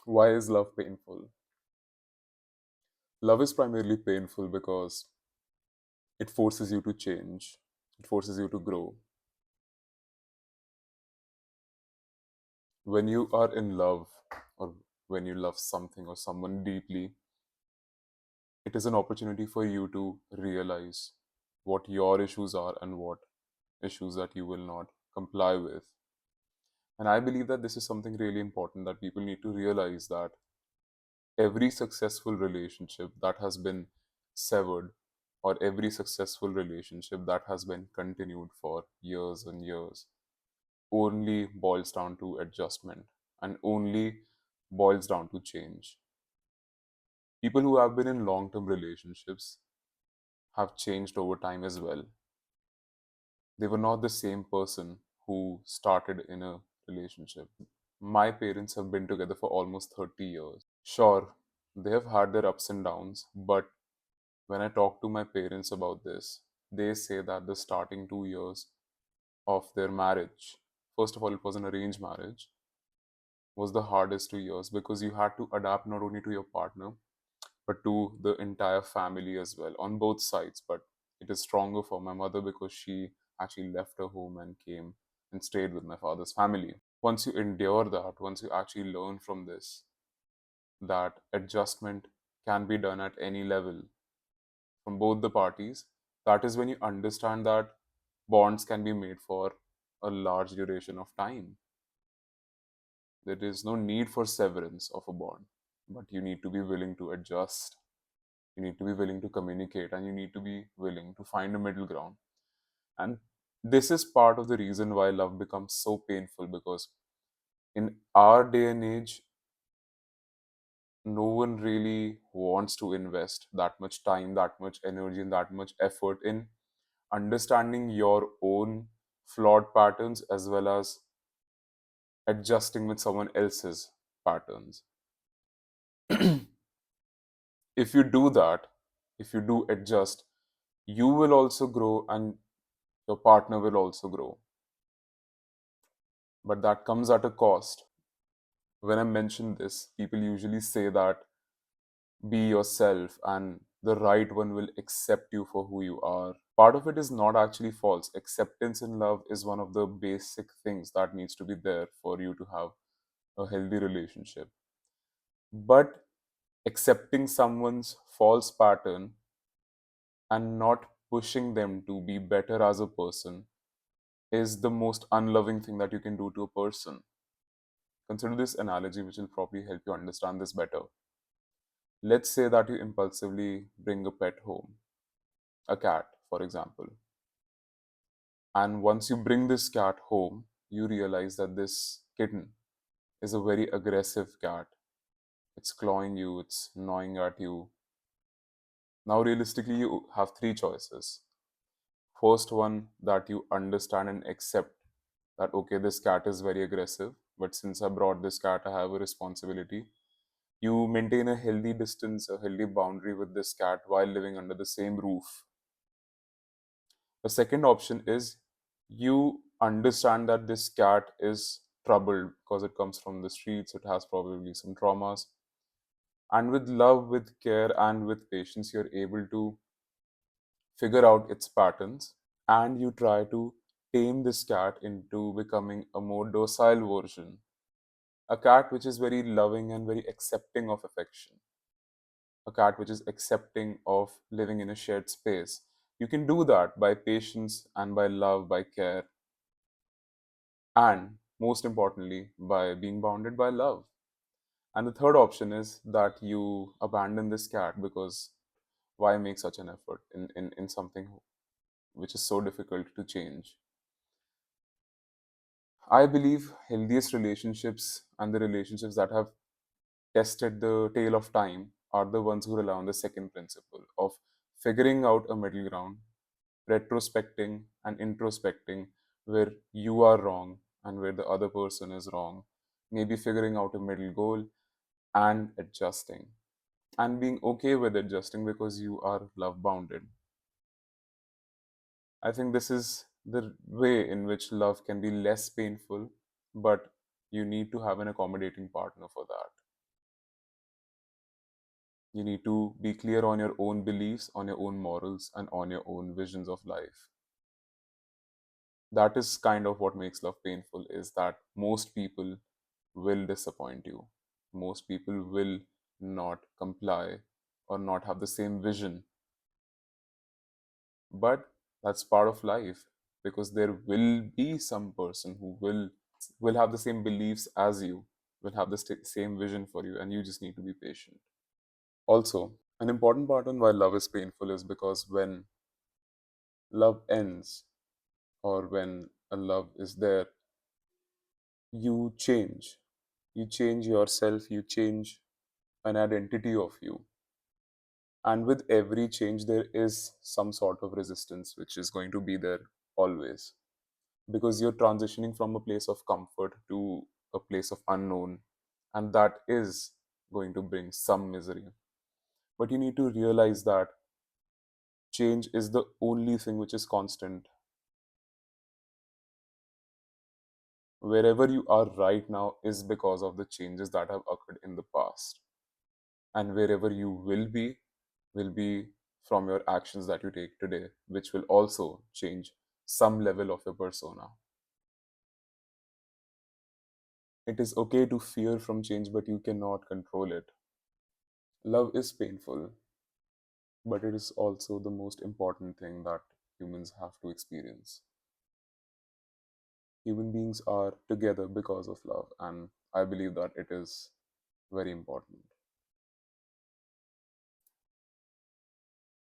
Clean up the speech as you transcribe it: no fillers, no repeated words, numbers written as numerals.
Why is love painful? Love is primarily painful because it forces you to change, it forces you to grow. When you are in love, or when you love something or someone deeply, it is an opportunity for you to realize what your issues are and what issues that you will not comply with. And I believe that this is something really important that people need to realize that every successful relationship that has been severed, or every successful relationship that has been continued for years and years, only boils down to adjustment and only boils down to change. People who have been in long term relationships have changed over time as well. They were not the same person who started in a relationship. My parents have been together for almost 30 years. Sure, they have had their ups and downs, but when I talk to my parents about this, they say that the starting 2 years of their marriage, first of all, it was an arranged marriage, was the hardest 2 years because you had to adapt not only to your partner, but to the entire family as well on both sides. But it is stronger for my mother because she actually left her home and came and stayed with my father's family. Once you endure that, once you actually learn from this, that adjustment can be done at any level from both the parties, that is when you understand that bonds can be made for a large duration of time. There is no need for severance of a bond, but you need to be willing to adjust. You need to be willing to communicate and you need to be willing to find a middle ground. And this is part of the reason why love becomes so painful because in our day and age, no one really wants to invest that much time, that much energy, and that much effort in understanding your own flawed patterns as well as adjusting with someone else's patterns. If you do that, if you do adjust, you will also grow and your partner will also grow. But that comes at a cost. When I mention this, people usually say that be yourself and the right one will accept you for who you are. Part of it is not actually false. Acceptance in love is one of the basic things that needs to be there for you to have a healthy relationship. But accepting someone's false pattern and not pushing them to be better as a person is the most unloving thing that you can do to a person. Consider this analogy, which will probably help you understand this better. Let's say that you impulsively bring a pet home, a cat, for example. And once you bring this cat home, you realize that this kitten is a very aggressive cat. It's clawing you, it's gnawing at you. Now, realistically, you have three choices. First one, that you understand and accept that, okay, this cat is very aggressive, but since I brought this cat, I have a responsibility. You maintain a healthy distance, a healthy boundary with this cat while living under the same roof. The second option is you understand that this cat is troubled because it comes from the streets, it has probably some traumas. And with love, with care, and with patience, you're able to figure out its patterns and you try to tame this cat into becoming a more docile version. A cat which is very loving and very accepting of affection. A cat which is accepting of living in a shared space. You can do that by patience and by love, by care, and most importantly, by being bounded by love. And the third option is that you abandon this cat because why make such an effort in something which is so difficult to change? I believe healthiest relationships and the relationships that have tested the tail of time are the ones who rely on the second principle of figuring out a middle ground, retrospecting and introspecting where you are wrong and where the other person is wrong, maybe figuring out a middle goal and adjusting and being okay with adjusting because you are love bounded. I think this is the way in which love can be less painful, but you need to have an accommodating partner for that. You need to be clear on your own beliefs, on your own morals, and on your own visions of life. That is kind of what makes love painful, is that most people will disappoint you. Most people will not comply or not have the same vision. But that's part of life, because there will be some person who will have the same beliefs as you, will have the same vision for you, and you just need to be patient. Also, an important part on why love is painful is because when love ends, or when a love is there, you change. You change yourself, you change an identity of you. And with every change, there is some sort of resistance which is going to be there always, because you're transitioning from a place of comfort to a place of unknown, and that is going to bring some misery. But you need to realize that change is the only thing which is constant. Wherever you are right now is because of the changes that have occurred in the past, and wherever you will be from your actions that you take today, which will also change some level of your persona. It is okay to fear from change, but you cannot control it. Love is painful, but it is also the most important thing that humans have to experience. Human beings are together because of love, and I believe that it is very important.